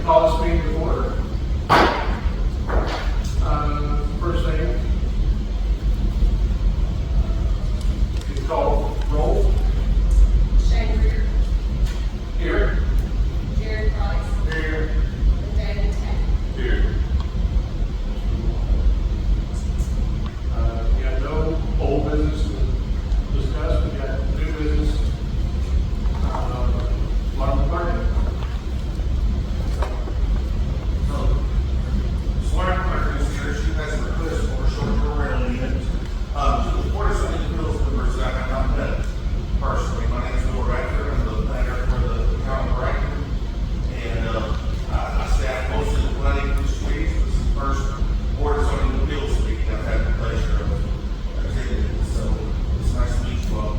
Call this meeting to order. First thing, you call roll. Shane Greer. Here. Jared Price. Here. And David Taylor. Here. We got no old business to discuss. We got new business. Martin Party. Smart Partners here, she has a request for a short-term rental unit. To the Board of Zoning Appeals members that I have not met personally, my name is Bill Radford, I'm the planner for the town of Brighton. And, I staff most of the planning for this week. This is the first Board of Zoning Appeals meeting I've had the pleasure of attending, so it's nice to meet you all.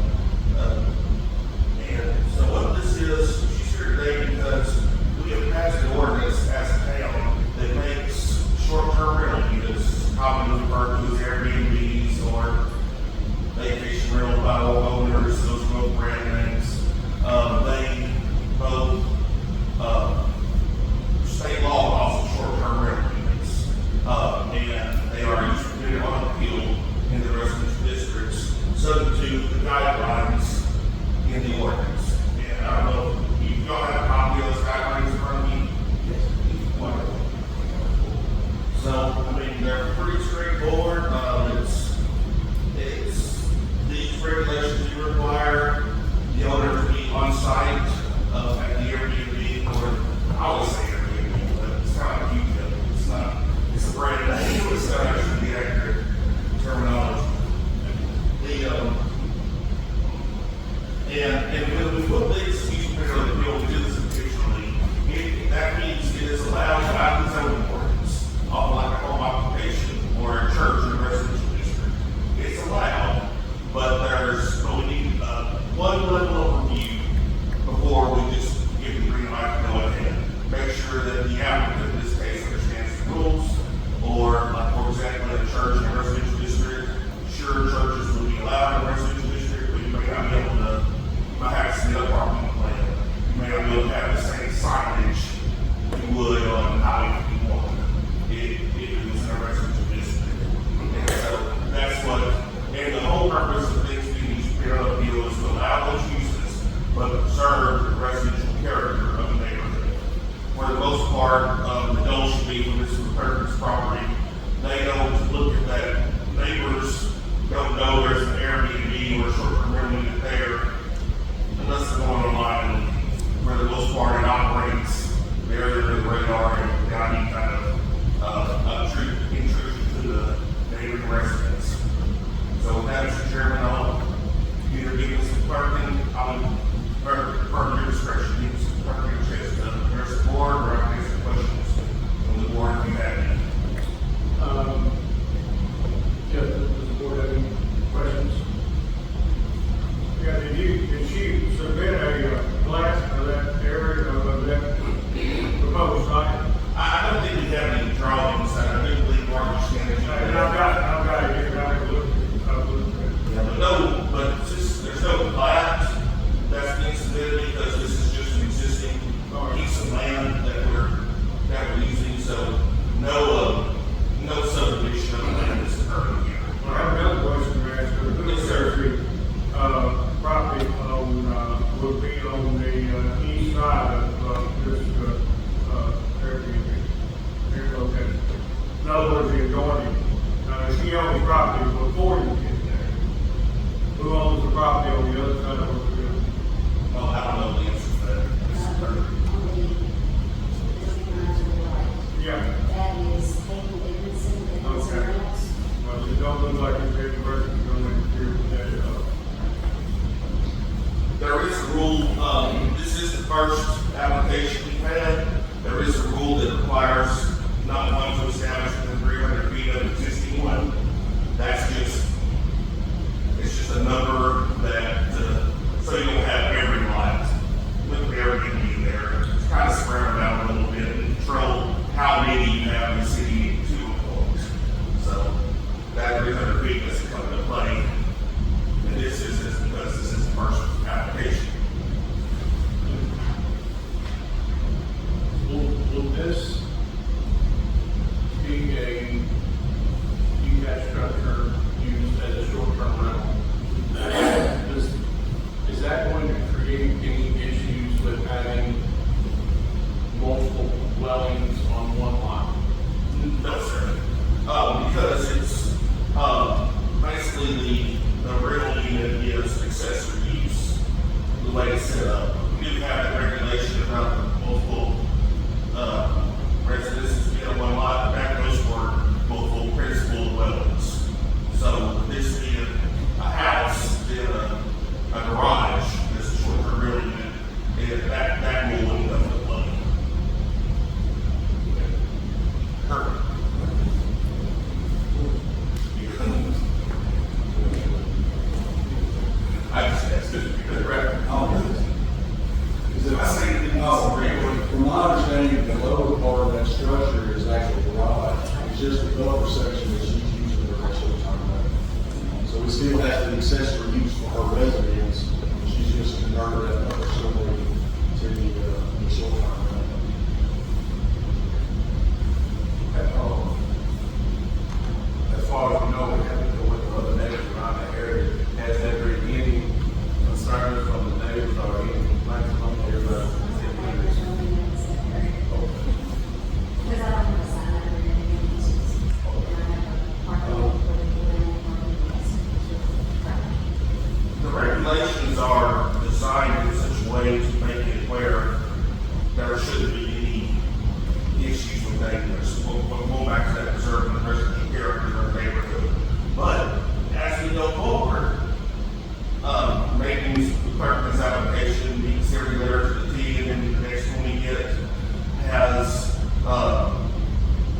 And so what this is, she's here today because we have passed an ordinance as a town that makes short-term rental units, commonly referred to as Airbnbs or vacation rental by owners, those are both brand names. They both, state law calls them short-term rental units. And they are usually on appeal in the residential districts, subject to the guidelines in the ordinance. And I don't know if y'all have a copy of those guidelines in front of you. Wonderful. So, I mean, they're pretty straightforward. These regulations do require the owner to be on site at the Airbnb, or I always say Airbnb, but it's kind of cute. It's a brand name, it's not actually the accurate terminology. And when we put these period of the bill, we do this officially, that means it is allowed by the zoning ordinance, like a home occupation or a church in a residential district. It's allowed, but we need one level of review before we just give the green light to go ahead. Make sure that the applicant in this case understands the rules, or like for example, in a church in a residential district, sure churches will be allowed in a residential district, but you may not be able to, you might have to see a parking plan. You may not be able to have the same signage you would on Highway 51 if it was in a residential district. And so that's what, and the whole purpose of things being used here on the appeal is to allow those uses, but preserve the residential character of the neighborhood. For the most part, the goal should be when this is a person's property, they don't look at that. Neighbors don't know there's an Airbnb or a short-term rental unit there unless they're going online, and for the most part it operates very under the radar and without any kind of intrusion to the neighboring residents. So with that, Mr. Chairman, I'll either give us some clerking, or your discretion, give us some clerking chance to address the board, or I can answer questions from the board if you have any. Does the board have any questions? Yeah, did she submit a blast for that area of that proposed site? I don't think we have any drawings, I do believe Martin standards. And I've got it here, I've looked But there's no plat that's being submitted because this is just an existing piece of land that we're using, so no subdivision of the land is occurring here. I have another question to ask. Yes, sir. Property would be on the east side of this Airbnb location. In other words, the adjoining. She owns property before you get there. Who owns the property on the other side of the field? Well, I don't know the answer to that. Yeah. That is Hayden Davidson and Okay. someone else. Well, it don't look like it's any person going to interfere with that at all. There is a rule, this is the first application we've had. There is a rule that requires not one to establish within 300 feet of existing one. It's just a number that, so you don't have every lot I just asked it because Is it, I say it didn't agree. from my understanding, the lower part of that structure is actually garage. It's just the upper section that she's using for her short-term rental. So we still have the accessory use for her residence. She's just converted that upper story to the short-term rental. As far as we know, we haven't been with the other neighbors around the area. Has there been any concerns from the neighbors or any complaints from the neighbors? Because I don't have a sign over there, and it's just, and I have a parking lot for the people and parking. The regulations are designed in such a way to make it where there shouldn't be any issues with neighbors. We'll go back to that preserving the residential character of the neighborhood. But as we go forward, making the clerk this application, meets every letter to the T, and then the next one we get has,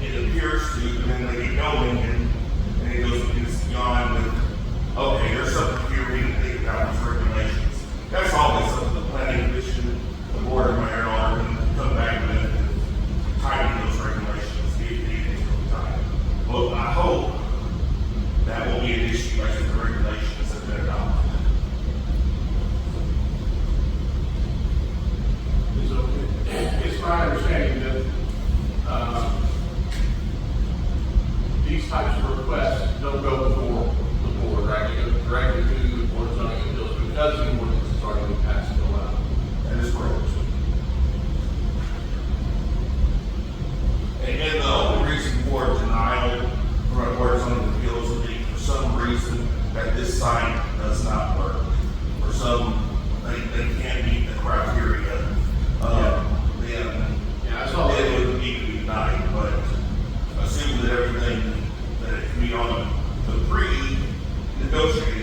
it appears to, and then they get going, and it goes beyond with, okay, there's something here we need to think about these regulations. That's always something the planning commission, the board of mayor, and all can come back with and tighten those regulations, if needed over time. Well, I hope that won't be an issue as the regulations have been adopted. It's my understanding that, these types of requests don't go before the board, right? They go directly to the board of zoning appeals because the ordinance has already been passed and allowed. That is correct. And the only reason for denial from a board of zoning appeals would be for some reason that this sign does not work. For some, they can't meet the criteria. Then Yeah, I saw it that. would need to be denied, but assuming that everything, that it can be on the pre-negotiated